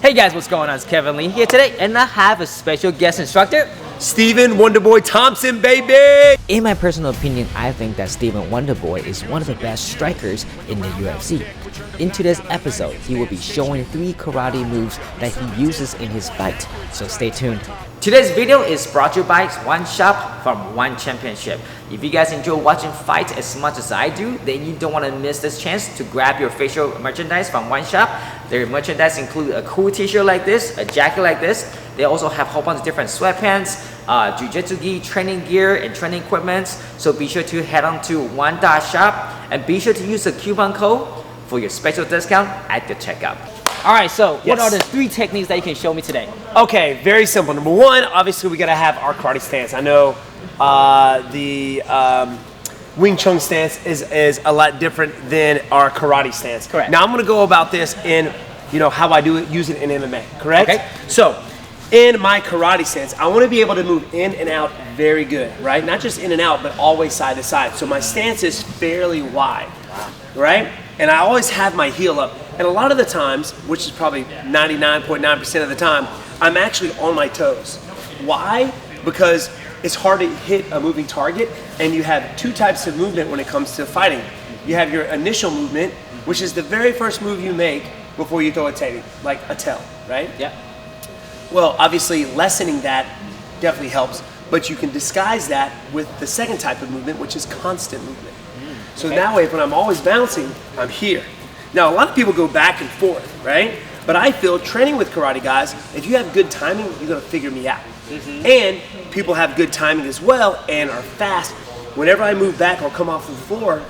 Hey guys, what's going on? It's Kevin Lee here today, and I have a special guest instructor, Steven Wonderboy Thompson, baby! In my personal opinion, I think that Steven Wonderboy is one of the best strikers in the UFC. In today's episode, he will be showing 3 karate moves that he uses in his fight, so stay tuned. Today's video is brought to you by One Shop from One Championship. If you guys enjoy watching fights as much as I do, then you don't want to miss this chance to grab your official merchandise from One Shop. Their merchandise include a cool t-shirt like this, a jacket like this. They also have a whole bunch of different sweatpants, jiu-jitsu gi, training gear, and training equipment. So be sure to head on to one.shop and be sure to use the coupon code for your special discount at the checkout. All right, so what are the 3 techniques that you can show me today? Okay, very simple. Number 1, obviously we gotta have our karate stance. I know the Wing Chun stance is a lot different than our karate stance. Correct. Now I'm gonna go about this in, how I do it, use it in MMA, correct? Okay. So, in my karate stance, I wanna be able to move in and out very good, right? Not just in and out, but always side to side. So my stance is fairly wide, right? And I always have my heel up. And a lot of the times, which is probably 99.9% of the time, I'm actually on my toes. Why? Because it's hard to hit a moving target, and you have 2 types of movement when it comes to fighting. You have your initial movement, which is the very first move you make before you throw a tail, like a tail, right? Yeah. Well, obviously lessening that definitely helps, but you can disguise that with the second type of movement, which is constant movement. So that way, when I'm always bouncing, I'm here. Now, a lot of people go back and forth, right? But I feel training with karate guys, if you have good timing, you're gonna figure me out. And people have good timing as well and are fast. Whenever I move back or come off the floor,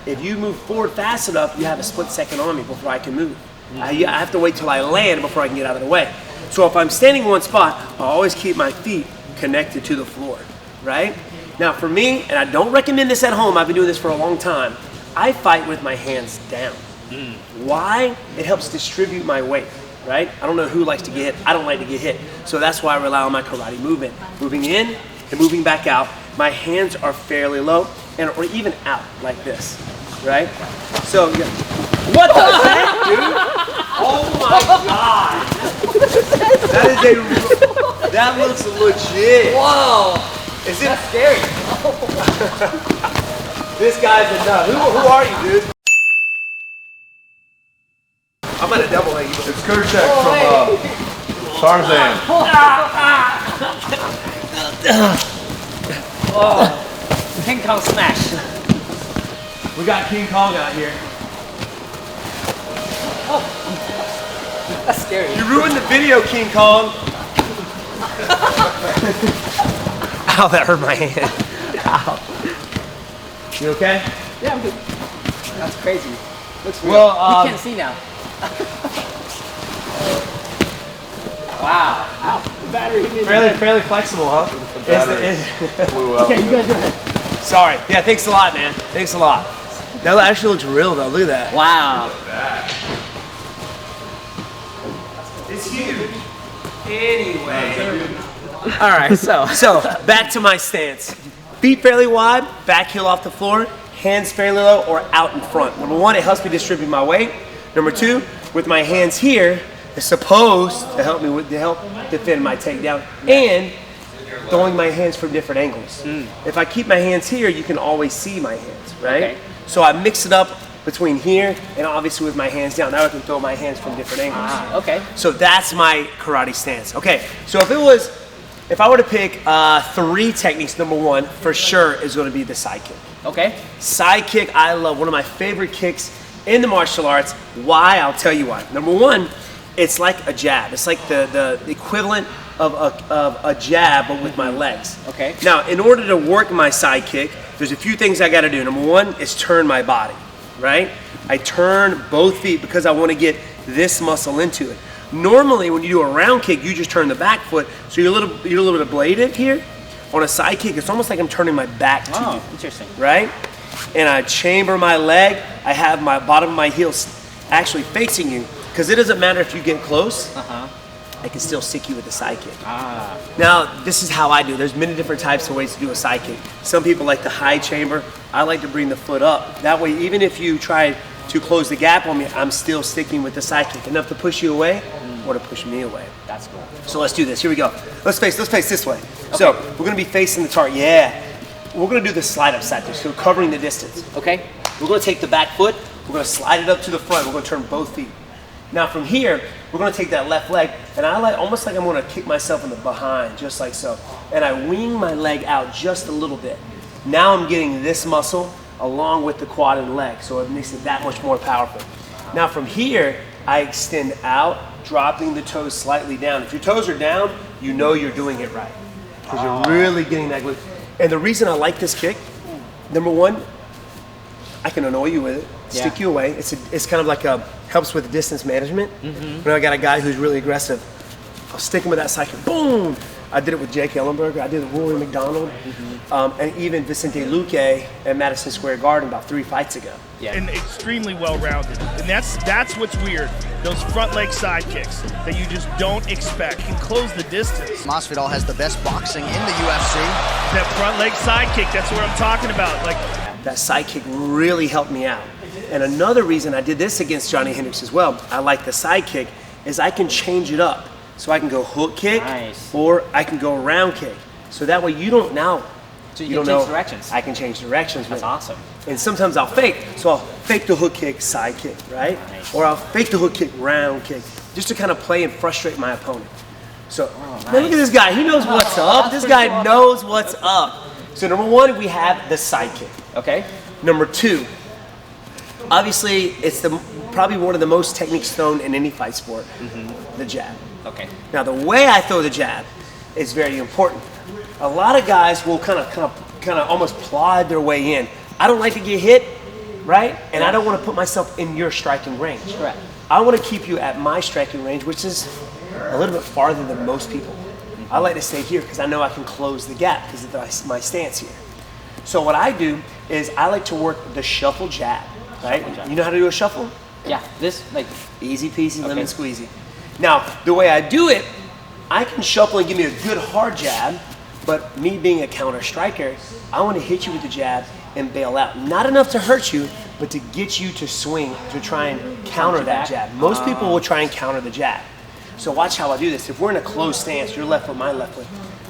if you move forward fast enough, you have a split second on me before I can move. I have to wait till I land before I can get out of the way. So if I'm standing in one spot, I always keep my feet connected to the floor, right? Now for me, and I don't recommend this at home, I've been doing this for a long time, I fight with my hands down. Why? It helps distribute my weight, right? I don't know who likes to get hit. I don't like to get hit. So that's why I rely on my karate movement. Moving in and moving back out. My hands are fairly low or even out like this, right? So, yeah. What the heck, dude? Oh my God. That looks legit. Whoa! Is That's it? scary. This guy's a nut. Who are you, dude? I'm gonna double leg you. It's Kershak from Tarzan. Oh, King Kong smash. We got King Kong out here. Oh, that's scary. You ruined the video, King Kong. Ow, that hurt my hand. Ow. You okay? Yeah, I'm good. That's crazy. Looks real. Well, you can't see now. Wow. Ow. The battery. Fairly flexible, huh? Okay, you guys go ahead. Sorry. Yeah, thanks a lot, man. Thanks a lot. That actually looks real, though. Look at that. Wow. It's huge. Anyway. All right, so Back to my stance. Feet fairly wide, back heel off the floor, hands fairly low or out in front. Number 1, it helps me distribute my weight. Number 2, with my hands here, it's supposed to help me defend my takedown and throwing my hands from different angles. If I keep my hands here, you can always see my hands, right? Okay. So I mix it up between here and obviously with my hands down. Now I can throw my hands from different angles. Okay. So that's my karate stance. Okay, so if I were to pick 3 techniques, number 1 for sure is going to be the side kick. Okay. Side kick, I love. One of my favorite kicks in the martial arts. Why? I'll tell you why. Number 1, it's like a jab. It's like the equivalent of a jab, but with my legs. Okay. Now, in order to work my side kick, there's a few things I got to do. Number 1 is turn my body, right? I turn both feet because I want to get this muscle into it. Normally, when you do a round kick, you just turn the back foot, so you're a little bit ablated here. On a side kick, it's almost like I'm turning my back to you. Interesting. Right? And I chamber my leg. I have my bottom of my heel actually facing you, because it doesn't matter if you get close. I can still stick you with a side kick. Now, this is how I do. There's many different types of ways to do a side kick. Some people like the high chamber. I like to bring the foot up. That way, even if you try to close the gap on me, I'm still sticking with the side kick. Enough to push you away, or to push me away. That's cool. So let's do this. Here we go. Let's face this way. Okay. So we're gonna be facing the target. Yeah. We're gonna do the slide up side, so covering the distance. Okay. We're gonna take the back foot, we're gonna slide it up to the front, we're gonna turn both feet. Now from here, we're gonna take that left leg, and almost like I'm gonna kick myself in the behind, just like so. And I wing my leg out just a little bit. Now I'm getting this muscle along with the quad and leg, so it makes it that much more powerful. Now from here, I extend out, dropping the toes slightly down. If your toes are down, you know you're doing it right, because you're really getting that glute. And the reason I like this kick, number one, I can annoy you with it, stick you away. It's kind of like helps with distance management. When I got a guy who's really aggressive, I'll stick him with that side kick, boom! I did it with Jake Ellenberger, I did it with Rory McDonald, and even Vicente Luque at Madison Square Garden about 3 fights ago. Yeah. And extremely well-rounded. And that's what's weird. Those front leg side kicks that you just don't expect can close the distance. Masvidal has the best boxing in the UFC. That front leg side kick, that's what I'm talking about. Like that side kick really helped me out. And another reason I did this against Johnny Hendricks as well, I like the side kick, is I can change it up. So I can go hook kick, or I can go round kick. So that way you don't now. So you can change directions. I can change directions. That's awesome. And sometimes I'll fake. So I'll fake the hook kick, side kick, right? Nice. Or I'll fake the hook kick, round kick, just to kind of play and frustrate my opponent. So now look at this guy. He knows what's up. This guy knows what's up. So number one, we have the side kick. Okay. Number two, obviously it's probably one of the most techniques thrown in any fight sport, the jab. Okay. Now the way I throw the jab is very important. A lot of guys will kind of almost plod their way in. I don't like to get hit, right? And I don't want to put myself in your striking range. Correct. I want to keep you at my striking range, which is a little bit farther than most people. I like to stay here because I know I can close the gap because of my stance here. So what I do is I like to work the shuffle jab, right? You know how to do a shuffle? Yeah. This like easy peasy, lemon squeezy. Now, the way I do it, I can shuffle and give me a good hard jab, but me being a counter striker, I want to hit you with the jab and bail out. Not enough to hurt you, but to get you to swing, to try and counter that jab. Most people will try and counter the jab. So watch how I do this. If we're in a closed stance, your left foot, my left foot,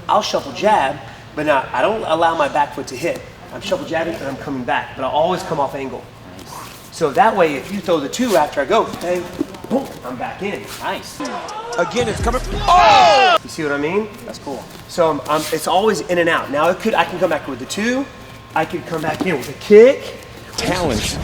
I'll shuffle jab, but now I don't allow my back foot to hit. I'm shuffle jabbing and I'm coming back, but I'll always come off angle. So that way, if you throw the two after I go, hey, boom, I'm back in. nice. Again, it's coming. Oh! You see what I mean? That's cool. So it's always in and out. Now I can come back with the two. I could come back in with a kick. Challenge.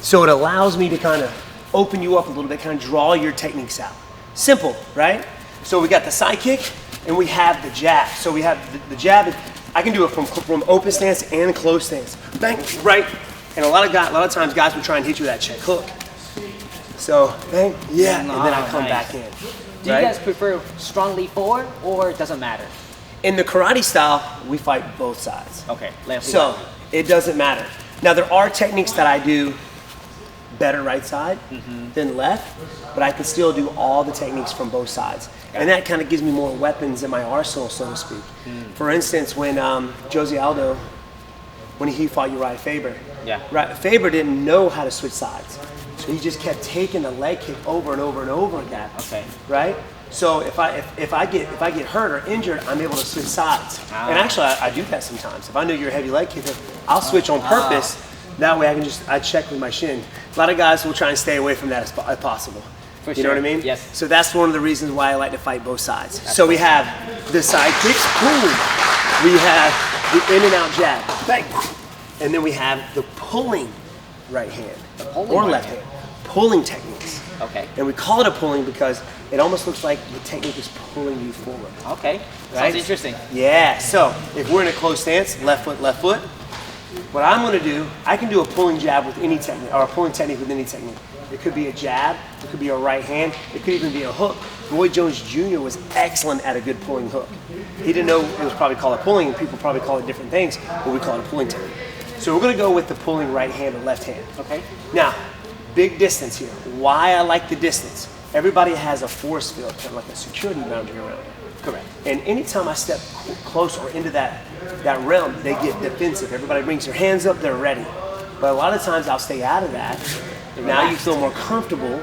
So it allows me to kind of open you up a little bit, kind of draw your techniques out. Simple, right? So we got the side kick and we have the jab. So we have the jab. I can do it from open stance and closed stance. Bang, right. And a lot of times guys will try and hit you with that check hook. So bang, yeah, and then I come back in. Do you guys prefer strongly forward or it doesn't matter? In the karate style, we fight both sides. Okay. Left, So it doesn't matter. Now there are techniques that I do better right side than left, but I can still do all the techniques from both sides. And that kind of gives me more weapons in my arsenal, so to speak. For instance, when Jose Aldo, when he fought Uriah Faber, Faber didn't know how to switch sides. So he just kept taking the leg kick over and over and over again. Okay. Right? So if I get hurt or injured, I'm able to switch sides. And actually, I do that sometimes. If I know you're a heavy leg kicker, I'll switch on purpose. That way I check with my shin. A lot of guys will try and stay away from that as possible. For you know what I mean? Yes. So that's one of the reasons why I like to fight both sides. So we have the side kicks, boom. We have the in and out jab, bang. And then we have the pulling right hand or left hand. Pulling techniques. Okay. And we call it a pulling because it almost looks like the technique is pulling you forward. Okay. Right? Sounds interesting. Yeah. So if we're in a closed stance, left foot, what I'm going to do, I can do a pulling jab with any technique, or a pulling technique with any technique. It could be a jab, it could be a right hand, it could even be a hook. Roy Jones Jr. was excellent at a good pulling hook. He didn't know it was probably called a pulling, and people probably call it different things, but we call it a pulling technique. So we're going to go with the pulling right hand or left hand. Okay. Now, big distance here. Why I like the distance. Everybody has a force field, kind of like a security boundary around it. Correct. And anytime I step close or into that realm, they get defensive. Everybody brings their hands up, they're ready. But a lot of times I'll stay out of that. Now you feel more comfortable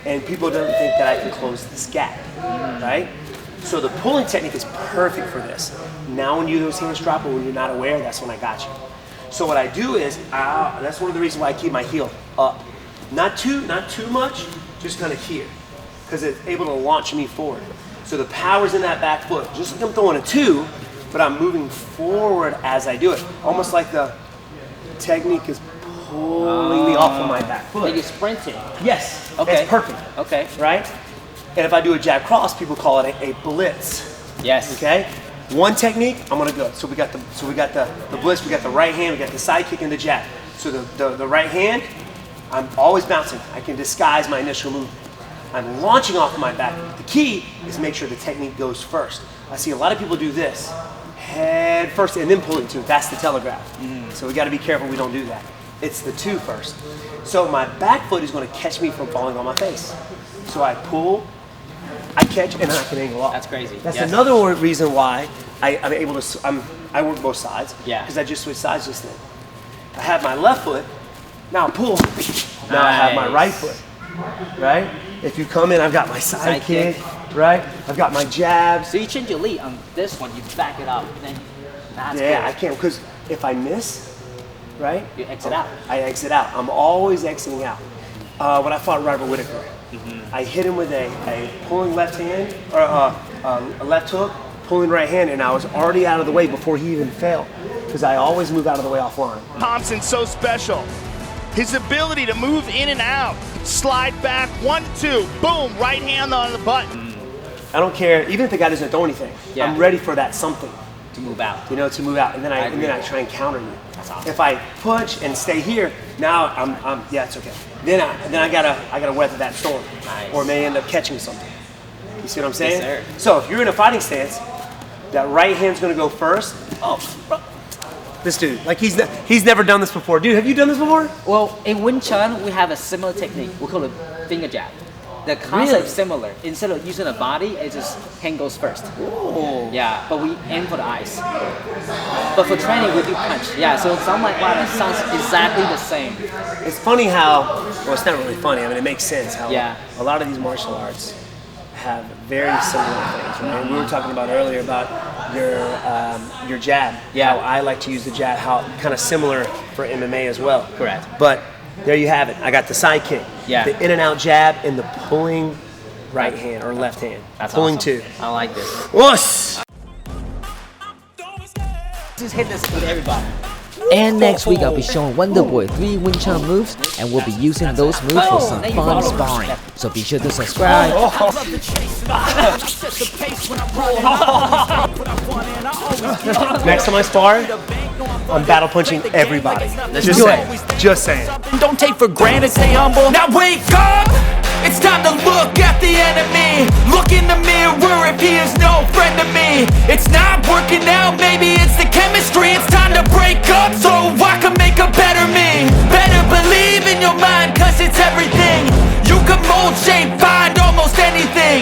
and people don't think that I can close this gap, right? So the pulling technique is perfect for this. Now when those hands drop or when you're not aware, that's when I got you. So what I do is, that's one of the reasons why I keep my heel up. Not too much, just kind of here, because it's able to launch me forward. So the power's in that back foot. Just like I'm throwing a 2, but I'm moving forward as I do it. Almost like the technique is pulling me off of my back foot. Like you're sprinting. Yes, Okay. it's perfect. Okay. Right? And if I do a jab cross, people call it a blitz. Yes. Okay? One technique, I'm gonna go. So we got the blitz, we got the right hand, we got the side kick and the jab. So the right hand, I'm always bouncing. I can disguise my initial move. I'm launching off of my back. The key is make sure the technique goes first. I see a lot of people do this, head first and then pulling 2. That's the telegraph. So we gotta be careful we don't do that. It's the 2 first. So my back foot is gonna catch me from falling on my face. So I pull, I catch, and then I can angle off. That's crazy. That's Yes. another reason why I'm able to, I work both sides. Yeah. Because I just switch sides just then. I have my left foot, now I pull. Now I have my right foot, right? If you come in, I've got my side kick, right? I've got my jabs. So you change your lead on this one, you back it up, then that's Yeah, cool. I can't, because if I miss, right? You exit out. I exit out. I'm always exiting out. When I fought Robert Whitaker, I hit him with a pulling left hand, or a left hook, pulling right hand, and I was already out of the way before he even fell, because I always move out of the way offline. Thompson's so special. His ability to move in and out, slide back, 1, 2, boom, right hand on the button. I don't care, even if the guy doesn't throw anything, Yeah. I'm ready for that something, To move out. you know, to move out, and then I try and counter you. That's awesome. If I punch and stay here, now yeah, it's okay. Then I gotta weather that storm, Nice. or may end up catching something. You see what I'm saying? Yes, sir. So if you're in a fighting stance, that right hand's gonna go first. Oh, bro. This dude, like he's never done this before. Dude, have you done this before? Well, in Wing Chun, we have a similar technique. We call it finger jab. The concept Really? is similar. Instead of using the body, it just hand goes first. Oh. Yeah, but we aim for the eyes. But for training, we do punch. Yeah, so I'm like, wow, that sounds exactly the same. It's funny how, well, it's not really funny. I mean, it makes sense how Yeah. a lot of these martial arts have very similar things, right? And we were talking about earlier about your jab. Yeah. How I like to use the jab, how kind of similar for MMA as well. Correct. But there you have it. I got the side kick, Yeah. the in and out jab, and the pulling right hand or left hand. That's pulling awesome. 2. I like this. Wuss! Just hit this with everybody. And next week I'll be showing Wonderboy 3 Wing Chun moves, and we'll be using those moves for some fun sparring. So be sure to subscribe. Next time I spar, I'm battle punching everybody. Just do saying. Just saying. Don't take for granted, stay humble. Now wake up! It's time to look at the enemy. Look in the mirror if he is no friend to me. It's not working out, maybe it's the chemistry. It's time to break up so I can make a better me. Better believe in your mind, cause it's everything. You can mold, shape,